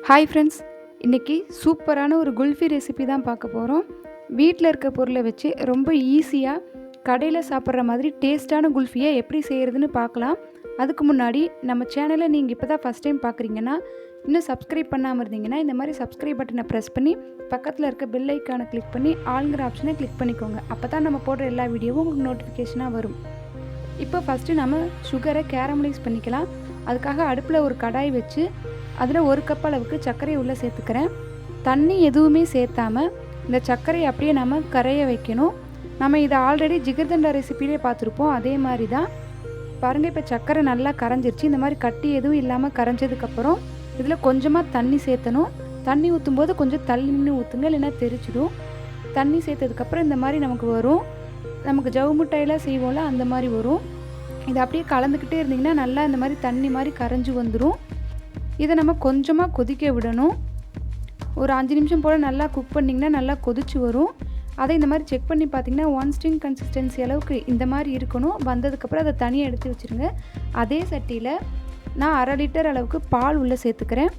Hi friends, இன்றைக்கி சூப்பரான ஒரு குல்ஃபி ரெசிபி தான் பார்க்க போகிறோம். வீட்டில் இருக்க பொருளை வச்சு ரொம்ப ஈஸியாக கடையில் சாப்பிட்ற மாதிரி டேஸ்ட்டான குல்ஃபியை எப்படி செய்கிறதுன்னு பார்க்கலாம். அதுக்கு முன்னாடி நம்ம சேனலை நீங்கள் இப்போ தான் ஃபஸ்ட் டைம் பார்க்குறீங்கன்னா, இன்னும் சப்ஸ்கிரைப் பண்ணாமல் இருந்தீங்கன்னா இந்த மாதிரி சப்ஸ்கிரைப் பட்டனை ப்ரெஸ் பண்ணி பக்கத்தில் இருக்க பெல் ஐக்கானை கிளிக் பண்ணி ஆளுங்கிற ஆப்ஷனை கிளிக் பண்ணிக்கோங்க. அப்போ தான் நம்ம போடுற எல்லா வீடியோவும் உங்களுக்கு நோட்டிஃபிகேஷனாக வரும். இப்போ ஃபஸ்ட்டு நம்ம சுகரை கேரமலைஸ் பண்ணிக்கலாம். அதுக்காக அடுப்பில் ஒரு கடாய் வச்சு அதில் 1 கப் அளவுக்கு சர்க்கரையை உள்ளே சேர்த்துக்கிறேன். தண்ணி எதுவுமே சேர்த்தாமல் இந்த சர்க்கரையை அப்படியே நம்ம கரைய வைக்கணும். நம்ம இதை ஆல்ரெடி ஜிகர்தண்டா ரெசிபிலே பார்த்துருப்போம். அதே மாதிரி தான் பாருங்கள். இப்போ சர்க்கரை நல்லா கரைஞ்சிருச்சு. இந்த மாதிரி கட்டி எதுவும் இல்லாமல் கரைஞ்சதுக்கப்புறம் இதில் கொஞ்சமாக தண்ணி சேர்த்தணும். தண்ணி ஊற்றும்போது கொஞ்சம் தள்ளி நின்று ஊற்றுங்க, இல்லைன்னா தெரிச்சிடும். தண்ணி சேர்த்ததுக்கப்புறம் இந்த மாதிரி நமக்கு வரும். நமக்கு ஜவு மிட்டாயெல்லாம் செய்வோம்ல, அந்த மாதிரி வரும். இதை அப்படியே கலந்துக்கிட்டே இருந்திங்கன்னா நல்லா இந்த மாதிரி தண்ணி மாதிரி கரைஞ்சி வந்துடும். இதை நம்ம கொஞ்சமாக கொதிக்க விடணும். ஒரு 5 நிமிஷம் போல் நல்லா குக் பண்ணிங்கன்னா நல்லா கொதிச்சு வரும். அதை இந்த மாதிரி செக் பண்ணி பார்த்திங்கன்னா 1 ஸ்ட்ரிங் கன்சிஸ்டன்சி அளவுக்கு இந்த மாதிரி இருக்கணும். வந்ததுக்கப்புறம் அதை தனியாக எடுத்து வச்சுருங்க. அதே சட்டியில் நான் 1/2 லிட்டர் அளவுக்கு பால் உள்ளே சேர்த்துக்கிறேன்.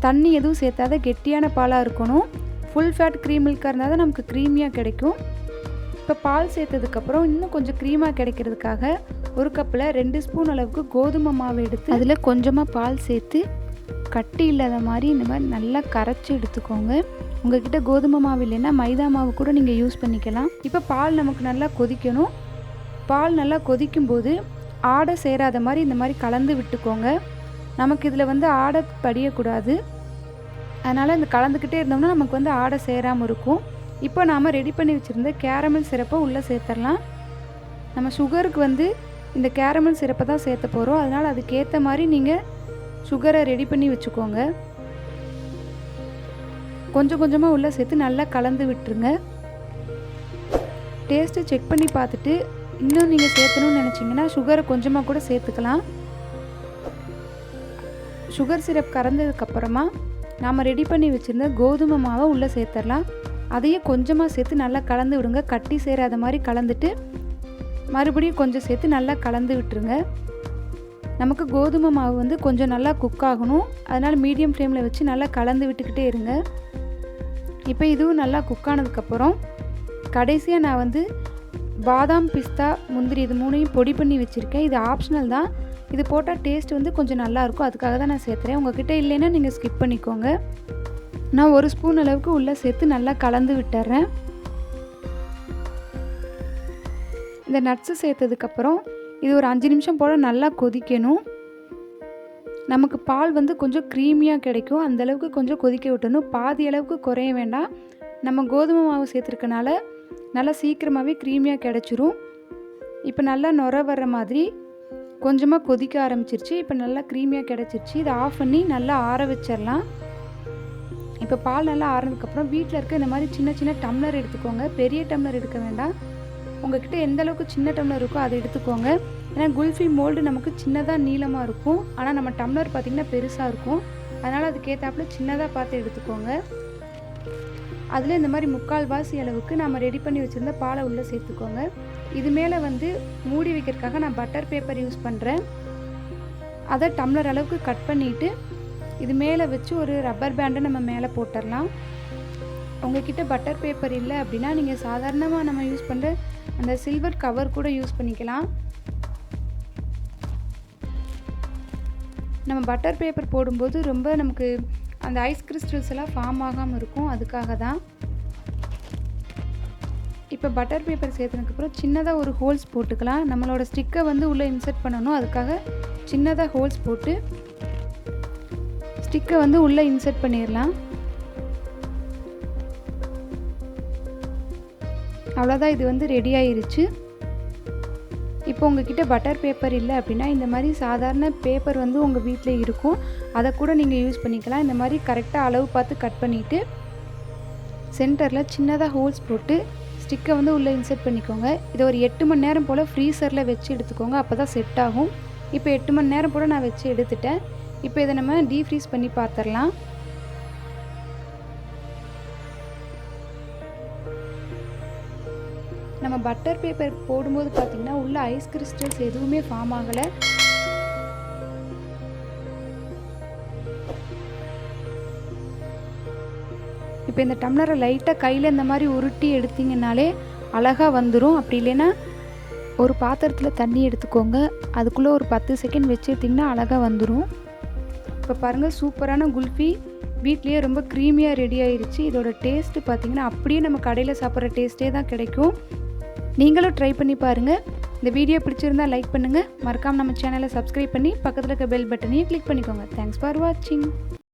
தண்ணி எதுவும் சேர்த்தாத கெட்டியான பாலாக இருக்கணும். ஃபுல் ஃபேட் க்ரீம் மில்காக இருந்தால் தான் நமக்கு க்ரீமியாக கிடைக்கும். இப்போ பால் சேர்த்ததுக்கப்புறம் இன்னும் கொஞ்சம் க்ரீமாக கிடைக்கிறதுக்காக ஒரு கப்பில் 2 ஸ்பூன் அளவுக்கு கோதுமை மாவு எடுத்து அதில் கொஞ்சமாக பால் சேர்த்து கட்டி இல்லாத மாதிரி இந்த மாதிரி நல்லா கரைச்சி எடுத்துக்கோங்க. உங்கள்கிட்ட கோதுமை மாவு இல்லைன்னா மைதா மாவு கூட நீங்கள் யூஸ் பண்ணிக்கலாம். இப்போ பால் நமக்கு நல்லா கொதிக்கணும். பால் நல்லா கொதிக்கும்போது ஆடை சேராத மாதிரி இந்த மாதிரி கலந்து விட்டுக்கோங்க. நமக்கு இதில் ஆடை படியக்கூடாது. அதனால் இந்த கலந்துக்கிட்டே இருந்தோம்னா நமக்கு ஆடை சேராமல் இருக்கும். இப்போ நாம் ரெடி பண்ணி வச்சுருந்த கேரமல் சிரப்பை உள்ளே சேர்த்துடலாம். நம்ம சுகருக்கு இந்த கேரமல் சிரப்பை தான் சேர்த்த போகிறோம். அதனால் அதுக்கேற்ற மாதிரி நீங்கள் சுகரை ரெடி பண்ணி வச்சுக்கோங்க. கொஞ்சம் கொஞ்சமாக உள்ளே சேர்த்து நல்லா கலந்து விட்டுருங்க. டேஸ்ட்டு செக் பண்ணி பார்த்துட்டு இன்னும் நீங்கள் சேர்த்தணும்னு நினச்சிங்கன்னா சுகரை கொஞ்சமாக கூட சேர்த்துக்கலாம். சுகர் சிரப் கறந்ததுக்கப்புறமா நாம் ரெடி பண்ணி வச்சுருந்த கோதுமை மாவை உள்ளே சேர்த்துடலாம். அதையே கொஞ்சமாக சேர்த்து நல்லா கலந்து விடுங்க. கட்டி சேராத மாதிரி கலந்துட்டு மறுபடியும் கொஞ்சம் சேர்த்து நல்லா கலந்து விட்டுருங்க. நமக்கு கோதுமை மாவு கொஞ்சம் நல்லா குக் ஆகணும். அதனால் மீடியம் ஃப்ளேமில் வச்சு நல்லா கலந்து விட்டுக்கிட்டே இருங்க. இப்போ இதுவும் நல்லா குக் ஆனதுக்கப்புறம் கடைசியாக நான் பாதாம், பிஸ்தா, முந்திரி இது 3ஐயும் பொடி பண்ணி வச்சுருக்கேன். இது ஆப்ஷனல் தான். இது போட்டால் டேஸ்ட் கொஞ்சம் நல்லாயிருக்கும். அதுக்காக தான் நான் சேர்த்துறேன். உங்கள்கிட்ட இல்லைன்னா நீங்கள் ஸ்கிப் பண்ணிக்கோங்க. நான் 1 ஸ்பூன் அளவுக்கு உள்ளே சேர்த்து நல்லா கலந்து விட்டுறேன். இந்த நட்ஸு சேர்த்ததுக்கப்புறம் இது ஒரு 5 நிமிஷம் போல் நல்லா கொதிக்கணும். நமக்கு பால் கொஞ்சம் க்ரீமியாக கிடைக்கும். அந்தளவுக்கு கொஞ்சம் கொதிக்க விட்டணும். பாதி அளவுக்கு குறைய வேண்டாம். நம்ம கோதுமை மாவு சேர்த்துருக்கனால நல்லா சீக்கிரமாகவே க்ரீமியாக கிடச்சிரும். இப்போ நல்லா நுர வர்ற மாதிரி கொஞ்சமாக கொதிக்க ஆரம்பிச்சிருச்சு. இப்போ நல்லா க்ரீமியாக கிடச்சிருச்சு. இதை ஆஃப் பண்ணி நல்லா ஆற வச்சிடலாம். இப்போ பால் நல்லா ஆறினதுக்கப்புறம் வீட்டில் இருக்க இந்த மாதிரி சின்ன சின்ன டம்ளர் எடுத்துக்கோங்க. பெரிய டம்ளர் எடுக்க வேண்டாம். உங்கள்கிட்ட எந்த அளவுக்கு சின்ன டம்ளர் இருக்கோ அதை எடுத்துக்கோங்க. ஏன்னா குல்ஃபி மோல்டு நமக்கு சின்னதாக நீளமாக இருக்கும். ஆனால் நம்ம டம்ளர் பார்த்திங்கன்னா பெருசாக இருக்கும். அதனால் அதுக்கேற்றாப்புல சின்னதாக பார்த்து எடுத்துக்கோங்க. அதில் இந்த மாதிரி 3/4 வாசி அளவுக்கு நம்ம ரெடி பண்ணி வச்சுருந்த பாலை உள்ளே சேர்த்துக்கோங்க. இது மேலே மூடி வைக்கிறதுக்காக நான் பட்டர் பேப்பர் யூஸ் பண்ணுறேன். அதை டம்ளர் அளவுக்கு கட் பண்ணிவிட்டு இது மேலே வச்சு ஒரு ரப்பர் பேண்டை நம்ம மேலே போட்டுடலாம். உங்கள்கிட்ட பட்டர் பேப்பர் இல்லை அப்படின்னா நீங்கள் சாதாரணமாக நம்ம யூஸ் பண்ணுற அந்த சில்வர் கவர் கூட யூஸ் பண்ணிக்கலாம். நம்ம பட்டர் பேப்பர் போடும்போது ரொம்ப நமக்கு அந்த ஐஸ் கிறிஸ்டல்ஸ் எல்லாம் ஃபார்ம் ஆகாமல் இருக்கும். அதுக்காக தான். இப்போ பட்டர் பேப்பர் சேர்த்ததுக்கப்புறம் சின்னதாக ஒரு ஹோல்ஸ் போட்டுக்கலாம். நம்மளோட ஸ்டிக்கை உள்ளே இன்சர்ட் பண்ணணும். அதுக்காக சின்னதாக ஹோல்ஸ் போட்டு ஸ்டிக்கை உள்ளே இன்சர்ட் பண்ணிடலாம். அவ்வளோதான். இது ரெடி ஆயிருச்சு. இப்போ உங்ககிட்ட பட்டர் பேப்பர் இல்லை அப்படின்னா இந்த மாதிரி சாதாரண பேப்பர் உங்கள் வீட்டில் இருக்கும். அதை கூட நீங்கள் யூஸ் பண்ணிக்கலாம். இந்த மாதிரி கரெக்டாக அளவு பார்த்து கட் பண்ணிவிட்டு சென்டரில் சின்னதாக ஹோல்ஸ் போட்டு ஸ்டிக்கை உள்ளே இன்சர்ட் பண்ணிக்கோங்க. இதை ஒரு 8 மணி நேரம் போல் ஃப்ரீசரில் வச்சு எடுத்துக்கோங்க. அப்போ தான் செட் ஆகும். இப்போ 8 மணி நேரம் போல் நான் வச்சு எடுத்துட்டேன். இப்போ இதை நம்ம டீஃப்ரீஸ் பண்ணி பார்த்துடலாம். நம்ம பட்டர் பேப்பர் போடும்போது பார்த்திங்கன்னா உள்ள ஐஸ் கிறிஸ்டல்ஸ் எதுவுமே ஃபார்ம் ஆகலை. இப்போ இந்த டம்ளரை லைட்டாக கையில் இந்த மாதிரி உருட்டி எடுத்திங்கனாலே அழகாக வந்துடும். அப்படி இல்லைன்னா ஒரு பாத்திரத்தில் தண்ணி எடுத்துக்கோங்க, அதுக்குள்ளே ஒரு 10 செகண்ட் வச்சு எடுத்திங்கன்னா அழகாக வந்துடும். இப்போ பாருங்கள், சூப்பரான குல்ஃபி வீட்லேயே ரொம்ப க்ரீமியாக ரெடி ஆயிடுச்சு. இதோட டேஸ்ட்டு பார்த்திங்கன்னா அப்படியே நம்ம கடையில் சாப்பிட்ற டேஸ்ட்டே தான் கிடைக்கும். நீங்களும் ட்ரை பண்ணி பாருங்கள். இந்த வீடியோ பிடிச்சிருந்தால் லைக் பண்ணுங்கள், மறக்காமல் நம்ம சேனலை சப்ஸ்கிரைப் பண்ணி பக்கத்தில் இருக்க பெல் பட்டனையும் கிளிக் பண்ணிக்கோங்க. தேங்க்ஸ் ஃபார் வாட்சிங்.